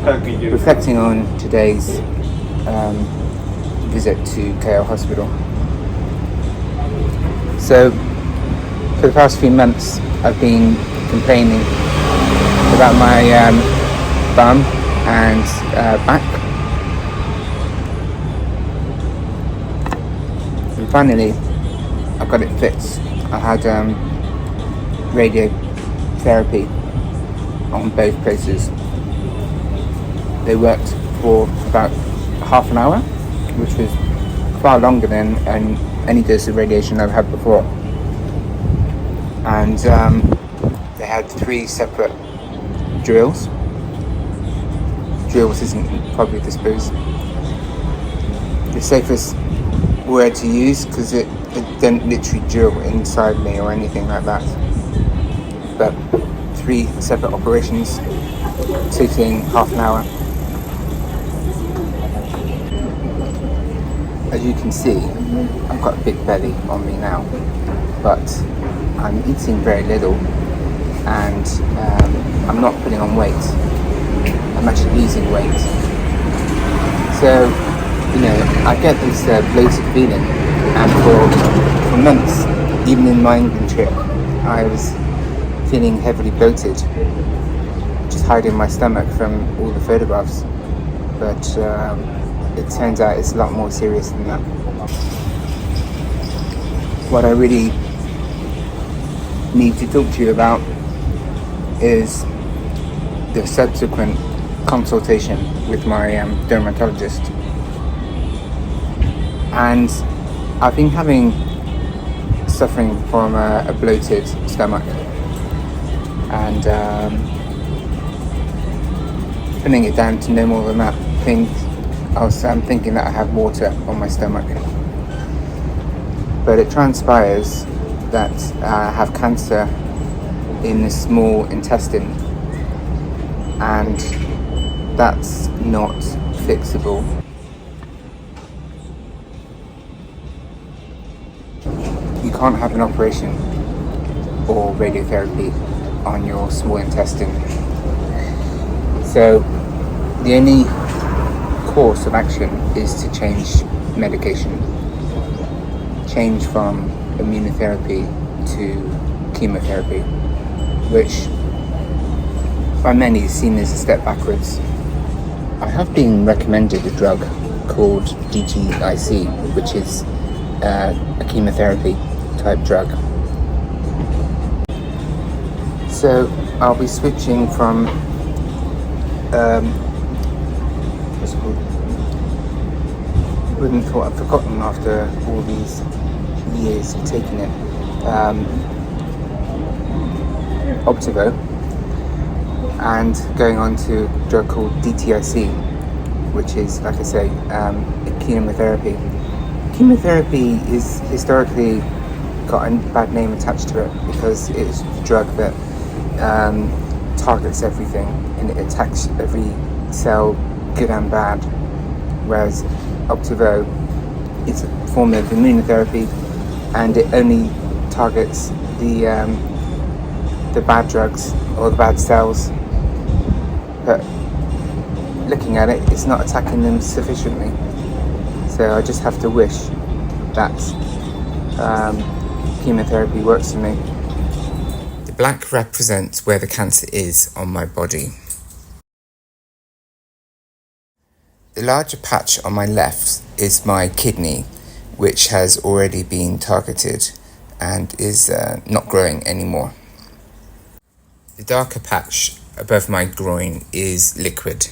reflecting on today's visit to KL Hospital. So, for the past few months, I've been complaining about my bum and back. And finally, I got it fixed. I had radiotherapy on both places. They worked for about half an hour, which was far longer than any dose of radiation I've had before. And they had 3 separate drills. Drills isn't probably the safest word to use, because it didn't literally drill inside me or anything like that. But 3 separate operations taking half an hour. As you can see, I've got a big belly on me now, but I'm eating very little, and I'm not putting on weight. I'm actually losing weight. So, I get this bloated feeling, and for months, even in my England trip, I was feeling heavily bloated, just hiding my stomach from all the photographs. But it turns out it's a lot more serious than that. What I really need to talk to you about is the subsequent consultation with my dermatologist. And I've been suffering from a bloated stomach, and putting it down to no more than that. I'm thinking that I have water on my stomach, but it transpires that I have cancer in the small intestine, and that's not fixable. You can't have an operation or radiotherapy on your small intestine. So the only course of action is to change medication. Change from immunotherapy to chemotherapy, which by many is seen as a step backwards. I have been recommended a drug called DTIC, which is a chemotherapy type drug. So I'll be switching from what's it called? I wouldn't have thought I'd forgotten after all these years of taking it. Optivo, and going on to a drug called DTIC, which is, like I say, a chemotherapy. Chemotherapy is historically got a bad name attached to it because it's a drug that targets everything, and it attacks every cell, good and bad, whereas Optivo is a form of immunotherapy, and it only targets the bad drugs or the bad cells, but looking at it, it's not attacking them sufficiently. So I just have to wish that chemotherapy works for me. The black represents where the cancer is on my body. The larger patch on my left is my kidney, which has already been targeted and is not growing anymore. The darker patch above my groin is liquid.